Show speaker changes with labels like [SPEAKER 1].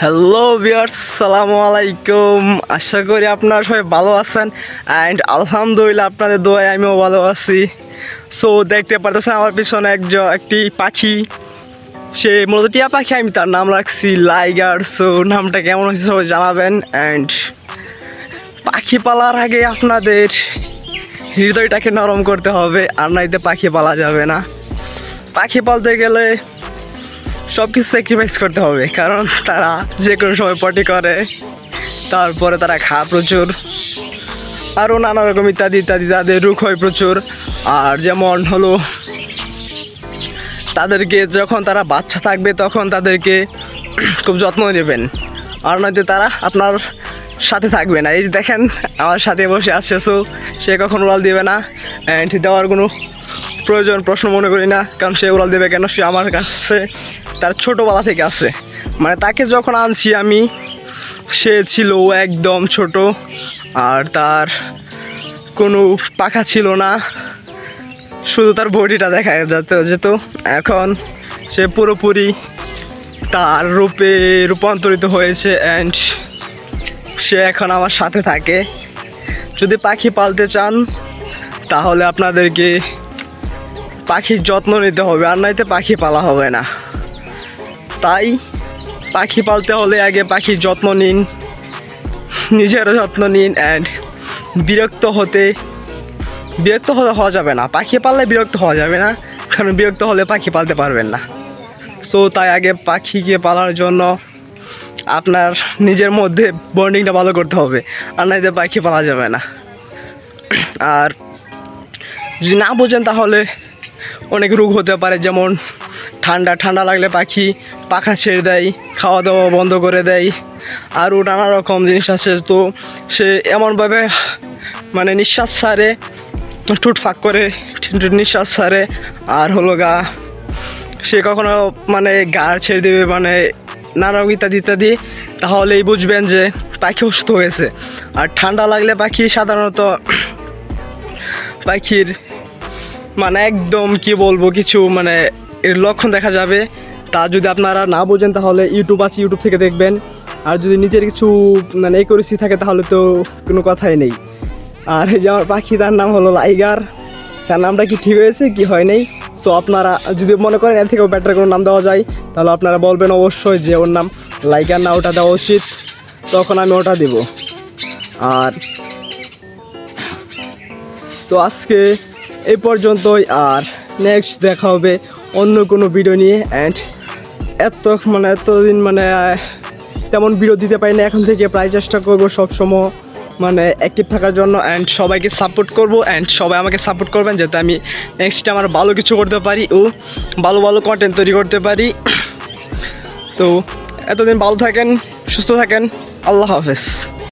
[SPEAKER 1] Hello viewers, আসসালামু আলাইকুম। আশা করি আপনারা সবাই ভালো আছেন অ্যান্ড আলহামদুলিল্লাহ আপনাদের দোয়ায় আমিও ভালো আছি। সো দেখতে পারতেছেন আমার পিছনে একটি পাখি, সে মূলত টিয়া পাখি, আমি তার নাম রাখছি লাইগার। সো নামটা কেমন হয়েছে সবাই জানাবেন। অ্যান্ড পাখি পালার আগে আপনাদের হৃদয়টাকে নরম করতে হবে, আর নাইতে পাখি পালা যাবে না। পাখি পালতে গেলে সব কিছু স্যাক্রিফাইস করতে হবে, কারণ তারা যে কোনো সময় পটি করে, তারপরে তারা খায় প্রচুর, আরও নানা রকম ইত্যাদি ইত্যাদি, তাদের রোগ হয় প্রচুর। আর যেমন হলো তাদেরকে যখন তারা বাচ্চা থাকবে তখন তাদেরকে খুব যত্ন নেবেন, আর নয়তো তারা আপনার সাথে থাকবে না। এই যে দেখেন আমার সাথে বসে আছে, সো সে কখন উড়াল দেবে না, অ্যান্ড দেওয়ার কোনো প্রশ্ন মনে করি না, কারণ সে উড়াল দেবে কেন? সে আমার কাছে তার ছোটোবেলা থেকে আছে, মানে তাকে যখন আনছি আমি সে ছিল একদম ছোট, আর তার কোনো পাখা ছিল না, শুধু তার বডিটা দেখা যেত। এখন সে পুরোপুরি তার রূপে রূপান্তরিত হয়েছে, অ্যান্ড সে এখন আমার সাথে থাকে। যদি পাখি পালতে চান তাহলে আপনাদেরকে পাখির যত্ন নিতে হবে, আর নয়তো পাখি পালা হবে না। তাই পাখি পালতে হলে আগে পাখির যত্ন নিন, নিজেরও যত্ন নিন, অ্যান্ড বিরক্ত হতে হওয়া যাবে না। পাখি পাললে বিরক্ত হওয়া যাবে না, কারণ বিরক্ত হলে পাখি পালতে পারবেন না। সো তাই আগে পাখিকে পালার জন্য আপনার নিজের মধ্যে বন্ডিংটা ভালো করতে হবে, আর নয়তো পাখি পালা যাবে না। আর যদি না বোঝেন তাহলে অনেক রোগ হতে পারে, যেমন ঠান্ডা লাগলে পাখি পাখা ছেড়ে দেয়, খাওয়া দাওয়া বন্ধ করে দেয়, আরও নানা রকম জিনিস আছে। তো সে এমনভাবে মানে নিঃশ্বাস ছাড়ে, ঠোঁট ফাঁক করে নিঃশ্বাস ছাড়ে, আর হলো সে কখনো মানে গাড় ছেড়ে দেবে, মানে নানা রকম ইত্যাদি ইত্যাদি, তাহলেই বুঝবেন যে পাখি অসুস্থ হয়েছে। আর ঠান্ডা লাগলে পাখি সাধারণত পাখির মানে একদম কি বলবো কিছু মানে এর লক্ষণ দেখা যাবে। তা যদি আপনারা না বোঝেন তাহলে ইউটিউব আছে, ইউটিউব থেকে দেখবেন। আর যদি নিজের কিছু মানে একুরেসি থাকে তাহলে তো কোনো কথাই নেই। আর এই যে আমার পাখি, তার নাম হলো লাইগার। তার নামটা কি ঠিক হয়েছে কি হয় নাই? সো আপনারা যদি মনে করেন এর থেকেও বেটার কোনো নাম দেওয়া যায় তাহলে আপনারা বলবেন অবশ্যই যে ওর নাম লাইগার না, ওটা দেওয়া উচিত, তখন আমি ওটা দেব। আর তো আজকে এই পর্যন্তই, আর নেক্সট দেখা হবে অন্য কোনো ভিডিও নিয়ে। অ্যান্ড এতদিন মানে তেমন ভিডিও দিতে পারি না, এখন থেকে প্রায় চেষ্টা করবো সবসময় মানে অ্যাক্টিভ থাকার জন্য, অ্যান্ড সবাইকে সাপোর্ট করব, অ্যান্ড সবাই আমাকে সাপোর্ট করবেন যাতে আমি নেক্সট আমার ভালো কিছু করতে পারি ও ভালো কন্টেন্ট তৈরি করতে পারি। তো এতদিন ভালো থাকেন, সুস্থ থাকেন, আল্লাহ হাফেজ।